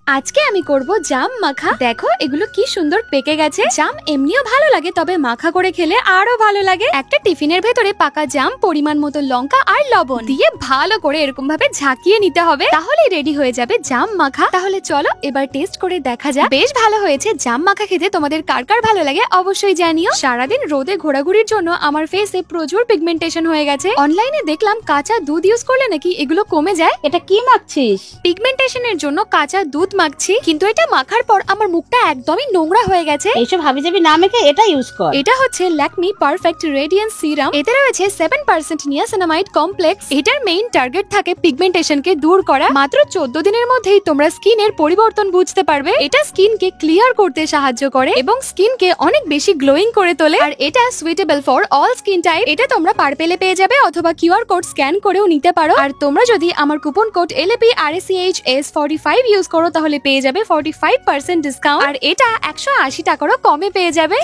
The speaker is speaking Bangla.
আজকে আমি করব জাম মাখা। দেখো এগুলো কি সুন্দর পেকে গেছে। জাম এমনিও ভালো লাগে, তবে মাখা করে খেলে আরো ভালো লাগে। একটা টিফিনের ভেতরে পাকা জাম, পরিমাণ মতো লঙ্কা আর লবণ দিয়ে ভালো করে এরকম ভাবে ঝাঁকিয়ে নিতে হবে, তাহলেই রেডি হয়ে যাবে জাম মাখা। তাহলে চলো এবার টেস্ট করে দেখা যাক। বেশ ভালো হয়েছে। জাম মাখা খেতে তোমাদের কার কার ভালো লাগে অবশ্যই জানিও। সারাদিন রোদে ঘোরাঘুরির জন্য আমার ফেসে প্রচুর পিগমেন্টেশন হয়ে গেছে। অনলাইনে দেখলাম কাঁচা দুধ ইউজ করলে নাকি এগুলো কমে যায়। এটা কি মাখছিস? পিগমেন্টেশনের জন্য কাঁচা দুধ মাখছি, কিন্তু এটা মাখার পর আমার মুখটা একদমই নোংরা হয়ে গেছে। এইসব হাবিজাবি না মেখে এটা ইউজ কর। এটা হচ্ছে ল্যাকমি পারফেক্ট রেডিয়েন্স সিরাম। এতে রয়েছে 7% নিয়াসিনামাইড কমপ্লেক্স। এটার মেইন টার্গেট থাকে পিগমেন্টেশনকে দূর করা। মাত্র 14 দিনের মধ্যেই তোমরা স্কিনের পরিবর্তন বুঝতে পারবে। এটা স্কিনকে ক্লিয়ার করতে সাহায্য করে এবং স্কিনকে অনেক বেশি গ্লোয়িং করে তোলে। আর এটা suitable for all skin type. এটা তোমরা পার্পেলে পেয়ে যাবে অথবা কিউআর কোড স্ক্যান করেও নিতে পারো। আর তোমরা যদি আমার কুপন কোড LAPRACHS45 ইউজ করো তাহলে পেয়ে যাবে 45% ডিসকাউন্ট। আর এটা 180 টাকারও কমে পেয়ে যাবে।